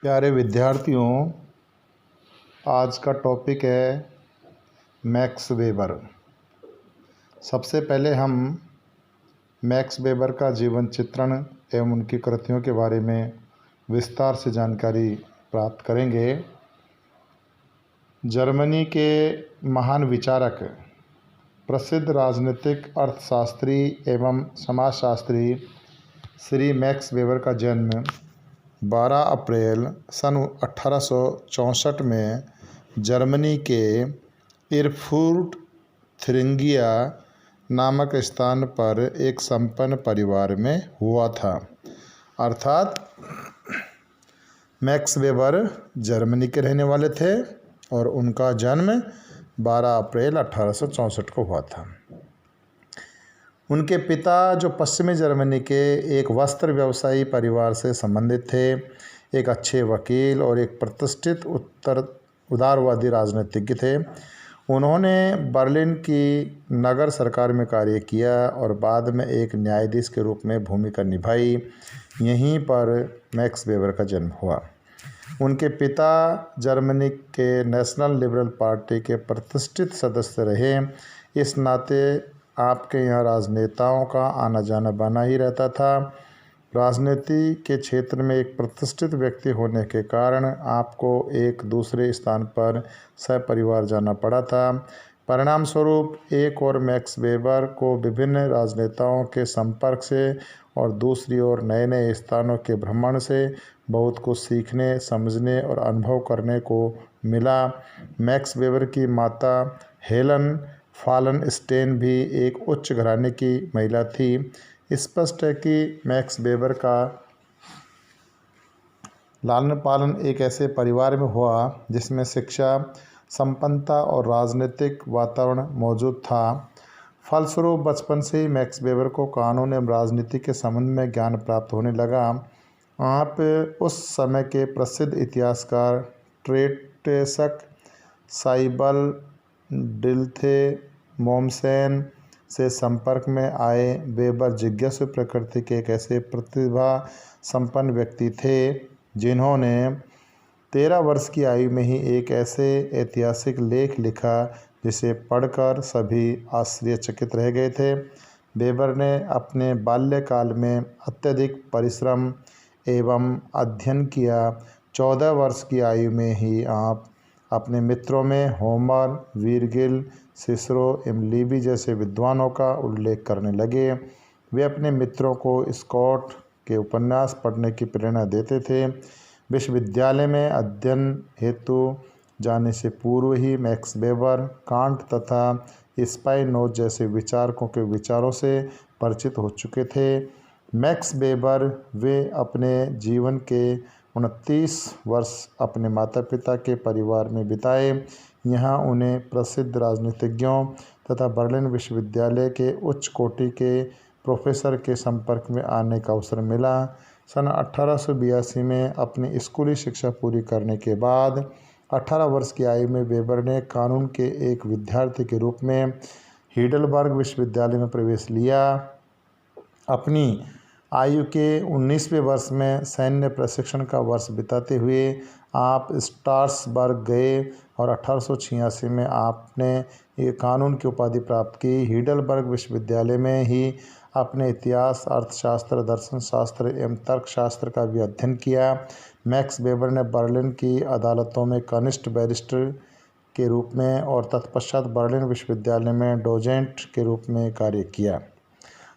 प्यारे विद्यार्थियों, आज का टॉपिक है मैक्स वेबर। सबसे पहले हम मैक्स वेबर का जीवन चित्रण एवं उनकी कृतियों के बारे में विस्तार से जानकारी प्राप्त करेंगे। जर्मनी के महान विचारक, प्रसिद्ध राजनीतिक अर्थशास्त्री एवं समाजशास्त्री श्री मैक्स वेबर का जन्म 12 अप्रैल सन 1864 में जर्मनी के इरफुर्ट थुरिंगिया नामक स्थान पर एक संपन्न परिवार में हुआ था। अर्थात मैक्स वेबर जर्मनी के रहने वाले थे और उनका जन्म 12 अप्रैल 1864 को हुआ था। उनके पिता, जो पश्चिमी जर्मनी के एक वस्त्र व्यवसायी परिवार से संबंधित थे, एक अच्छे वकील और एक प्रतिष्ठित उदारवादी राजनीतिज्ञ थे। उन्होंने बर्लिन की नगर सरकार में कार्य किया और बाद में एक न्यायाधीश के रूप में भूमिका निभाई। यहीं पर मैक्स वेबर का जन्म हुआ। उनके पिता जर्मनी के नेशनल लिबरल पार्टी के प्रतिष्ठित सदस्य रहे। इस नाते आपके यहाँ राजनेताओं का आना जाना बना ही रहता था। राजनीति के क्षेत्र में एक प्रतिष्ठित व्यक्ति होने के कारण आपको एक दूसरे स्थान पर सपरिवार जाना पड़ा था। परिणाम स्वरूप एक और मैक्स वेबर को विभिन्न राजनेताओं के संपर्क से और दूसरी ओर नए नए स्थानों के भ्रमण से बहुत कुछ सीखने, समझने और अनुभव करने को मिला। मैक्स वेबर की माता हेलन फाल्नस्टेन भी एक उच्च घराने की महिला थी। स्पष्ट है कि मैक्स वेबर का लालन पालन एक ऐसे परिवार में हुआ जिसमें शिक्षा, संपन्नता और राजनीतिक वातावरण मौजूद था। फलस्वरूप बचपन से ही मैक्स वेबर को कानून एवं राजनीति के संबंध में ज्ञान प्राप्त होने लगा। आप उस समय के प्रसिद्ध इतिहासकार ट्रेटेसक साइबल डिल्थे मोमसेन से संपर्क में आए। वेबर जिज्ञासु प्रकृति के एक ऐसे प्रतिभा संपन्न व्यक्ति थे जिन्होंने 13 वर्ष की आयु में ही एक ऐसे ऐतिहासिक लेख लिखा जिसे पढ़कर सभी आश्चर्यचकित रह गए थे। वेबर ने अपने बाल्यकाल में अत्यधिक परिश्रम एवं अध्ययन किया। 14 वर्ष की आयु में ही आप अपने मित्रों में होमर, वीरगिल, सिसरो एवं लिबी जैसे विद्वानों का उल्लेख करने लगे। वे अपने मित्रों को स्कॉट के उपन्यास पढ़ने की प्रेरणा देते थे। विश्वविद्यालय में अध्ययन हेतु जाने से पूर्व ही मैक्स वेबर कांट तथा स्पाइनोज जैसे विचारकों के विचारों से परिचित हो चुके थे। मैक्स वेबर वे अपने जीवन के 29 वर्ष अपने माता पिता के परिवार में बिताए। यहाँ उन्हें प्रसिद्ध राजनीतिज्ञों तथा बर्लिन विश्वविद्यालय के उच्च कोटि के प्रोफेसर के संपर्क में आने का अवसर मिला। सन 1882 में अपनी स्कूली शिक्षा पूरी करने के बाद 18 वर्ष की आयु में वेबर ने कानून के एक विद्यार्थी के रूप में हीडलबर्ग विश्वविद्यालय में प्रवेश लिया। अपनी आयु के 19वें वर्ष में सैन्य प्रशिक्षण का वर्ष बिताते हुए आप स्ट्रासबर्ग गए और 1886 में आपने ये कानून की उपाधि प्राप्त की। हीडलबर्ग विश्वविद्यालय में ही अपने इतिहास, अर्थशास्त्र, दर्शन शास्त्र एवं तर्कशास्त्र का भी अध्ययन किया। मैक्स वेबर ने बर्लिन की अदालतों में कनिष्ठ बैरिस्टर के रूप में और तत्पश्चात बर्लिन विश्वविद्यालय में डोजेंट के रूप में कार्य किया।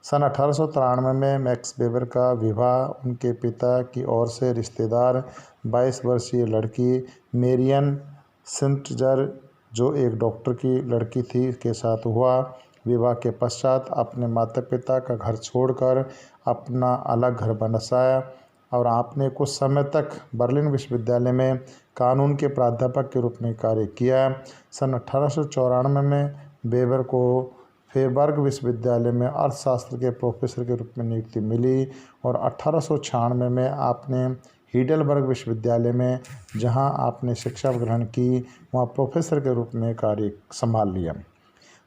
सन 1893 में मैक्स वेबर का विवाह उनके पिता की ओर से रिश्तेदार 22 वर्षीय लड़की मेरियन सिंटजर, जो एक डॉक्टर की लड़की थी, के साथ हुआ। विवाह के पश्चात अपने माता पिता का घर छोड़कर अपना अलग घर बसाया और आपने कुछ समय तक बर्लिन विश्वविद्यालय में कानून के प्राध्यापक के रूप में कार्य किया। सन 1894 में वेबर को फेबर्ग विश्वविद्यालय में अर्थशास्त्र के प्रोफेसर के रूप में नियुक्ति मिली और 1896 में आपने हीडलबर्ग विश्वविद्यालय में, जहां आपने शिक्षा ग्रहण की, वहां प्रोफेसर के रूप में कार्य संभाल लिया।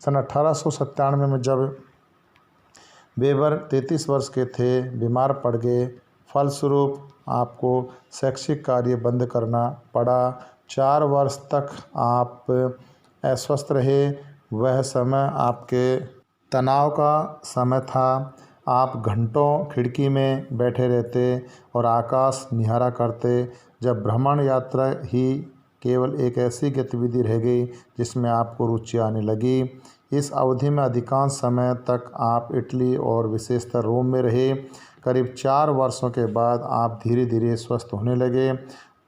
सन 1897 में जब वेबर 33 वर्ष के थे, बीमार पड़ गए। फलस्वरूप आपको शैक्षिक कार्य बंद करना पड़ा। 4 वर्ष तक आप अस्वस्थ रहे। वह समय आपके तनाव का समय था। आप घंटों खिड़की में बैठे रहते और आकाश निहारा करते। जब भ्रमण यात्रा ही केवल एक ऐसी गतिविधि रह गई जिसमें आपको रुचि आने लगी। इस अवधि में अधिकांश समय तक आप इटली और विशेषतर रोम में रहे। करीब 4 वर्षों के बाद आप धीरे धीरे स्वस्थ होने लगे।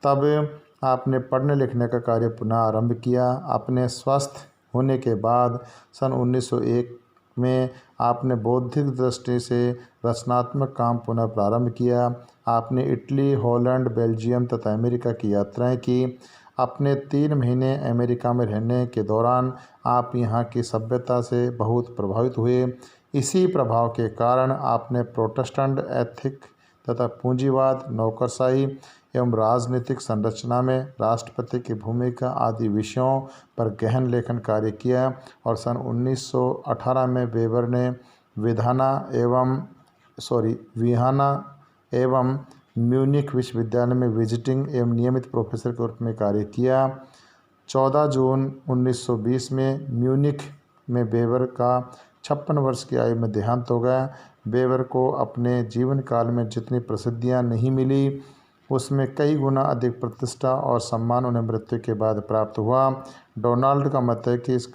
तब आपने पढ़ने लिखने का कार्य पुनः आरंभ किया। अपने स्वस्थ होने के बाद सन 1901 में आपने बौद्धिक दृष्टि से रचनात्मक काम पुनः प्रारंभ किया। आपने इटली, हॉलैंड, बेल्जियम तथा अमेरिका की यात्राएं की। अपने 3 महीने अमेरिका में रहने के दौरान आप यहाँ की सभ्यता से बहुत प्रभावित हुए। इसी प्रभाव के कारण आपने प्रोटेस्टेंट एथिक तथा पूंजीवाद, नौकरशाही एवं राजनीतिक संरचना में राष्ट्रपति की भूमिका आदि विषयों पर गहन लेखन कार्य किया और सन 1918 में वेबर ने वियना एवं म्यूनिख विश्वविद्यालय में विजिटिंग एवं नियमित प्रोफेसर के रूप में कार्य किया। 14 जून 1920 में म्यूनिख में वेबर का 56 वर्ष की आयु में देहांत हो गया। वेबर को अपने जीवन काल में जितनी प्रसिद्धियां नहीं मिली उसमें कई गुना अधिक प्रतिष्ठा और सम्मान उन्हें मृत्यु के बाद प्राप्त हुआ। डोनाल्ड का मत है कि इस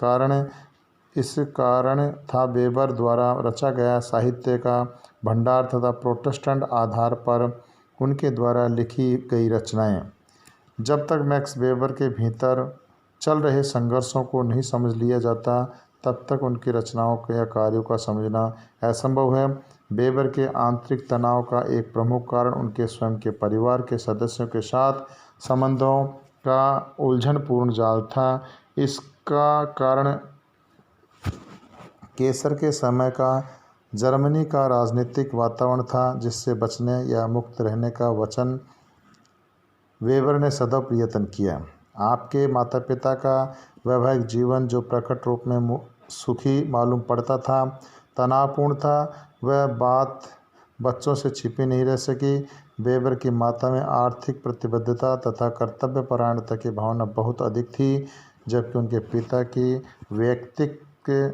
कारण था वेबर द्वारा रचा गया साहित्य का भंडार तथा प्रोटेस्टेंट आधार पर उनके द्वारा लिखी गई रचनाएं। जब तक मैक्स वेबर के भीतर चल रहे संघर्षों को नहीं समझ लिया जाता तब तक उनकी रचनाओं या कार्यों का समझना असंभव है। वेबर के आंतरिक तनाव का एक प्रमुख कारण उनके स्वयं के परिवार के सदस्यों के साथ संबंधों का उलझनपूर्ण जाल था। इसका कारण केसर के समय का जर्मनी का राजनीतिक वातावरण था जिससे बचने या मुक्त रहने का वचन वेबर ने सदैव प्रयत्न किया। आपके माता पिता का वैवाहिक जीवन जो प्रकट रूप में सुखी मालूम पड़ता था तनावपूर्ण था, वह बात बच्चों से छिपी नहीं रह सकी। वेबर की माता में आर्थिक प्रतिबद्धता तथा कर्तव्यपरायणता की भावना बहुत अधिक थी, जबकि उनके पिता की वैयक्तिक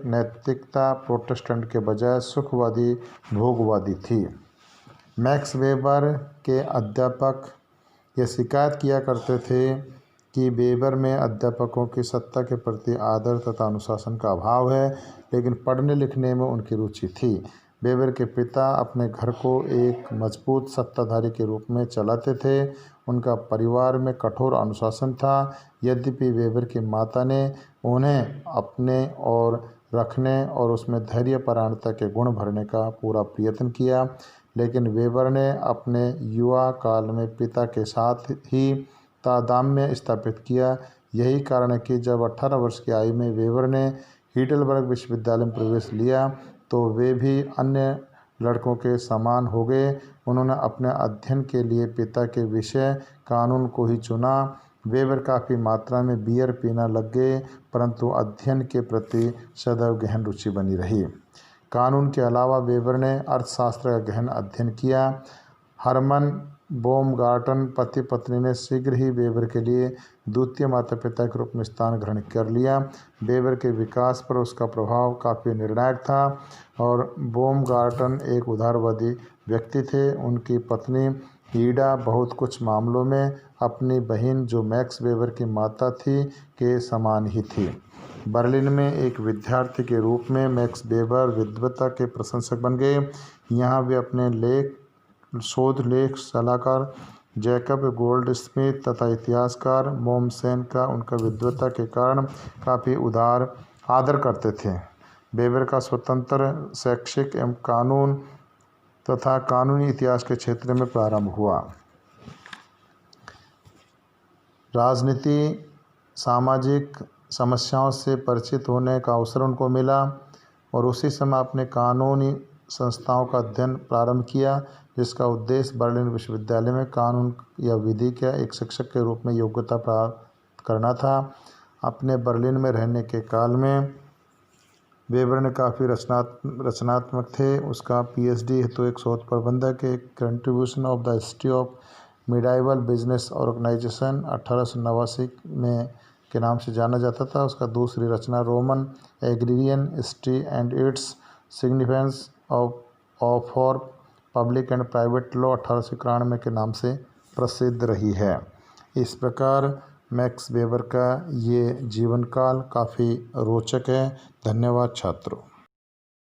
नैतिकता प्रोटेस्टेंट के बजाय सुखवादी भोगवादी थी। मैक्स वेबर के अध्यापक यह शिकायत किया करते थे कि वेबर में अध्यापकों की सत्ता के प्रति आदर तथा अनुशासन का अभाव है, लेकिन पढ़ने लिखने में उनकी रुचि थी। वेबर के पिता अपने घर को एक मजबूत सत्ताधारी के रूप में चलाते थे। उनका परिवार में कठोर अनुशासन था। यद्यपि वेबर की माता ने उन्हें अपने और रखने और उसमें धैर्यपरायणता के गुण भरने का पूरा प्रयत्न किया, लेकिन वेबर ने अपने युवा काल में पिता के साथ ही तादाम्य स्थापित किया। यही कारण है कि जब 18 वर्ष की आयु में वेबर ने हीडेलबर्ग विश्वविद्यालय में प्रवेश लिया तो वे भी अन्य लड़कों के समान हो गए। उन्होंने अपने अध्ययन के लिए पिता के विषय कानून को ही चुना। वेबर काफ़ी मात्रा में बियर पीना लग गए, परंतु अध्ययन के प्रति सदैव गहन रुचि बनी रही। कानून के अलावा वेबर ने अर्थशास्त्र का गहन अध्ययन किया। हर्मन बोमगार्टन पति पत्नी ने शीघ्र ही वेबर के लिए द्वितीय माता पिता के रूप में स्थान ग्रहण कर लिया। वेबर के विकास पर उसका प्रभाव काफ़ी निर्णायक था और बोमगार्टन एक उदारवादी व्यक्ति थे। उनकी पत्नी ईडा बहुत कुछ मामलों में अपनी बहन जो मैक्स वेबर की माता थी के समान ही थी। बर्लिन में एक विद्यार्थी के रूप में मैक्स वेबर विद्वता के प्रशंसक बन गए। यहाँ वे अपने शोध लेख सलाहकार जैकब गोल्डस्मिथ तथा इतिहासकार मोमसेन का उनका विद्वता के कारण काफ़ी आदर करते थे। वेबर का स्वतंत्र शैक्षिक एवं कानून तथा कानूनी इतिहास के क्षेत्र में प्रारंभ हुआ। राजनीति सामाजिक समस्याओं से परिचित होने का अवसर उनको मिला और उसी समय अपने कानूनी संस्थाओं का अध्ययन प्रारंभ किया, जिसका उद्देश्य बर्लिन विश्वविद्यालय में कानून या विधि के एक शिक्षक के रूप में योग्यता प्राप्त करना था। अपने बर्लिन में रहने के काल में वेबर ने काफ़ी रचनात्मक थे। उसका पीएचडी हेतु एक शोध प्रबंधक एक contribution of the history of medieval business organization 1889 में के नाम से जाना जाता था। उसका दूसरी रचना Roman agrarian history and its significance of for public and private law 1891 के नाम से प्रसिद्ध रही है। इस प्रकार मैक्स वेबर का ये जीवन काल काफ़ी रोचक है। धन्यवाद छात्रों।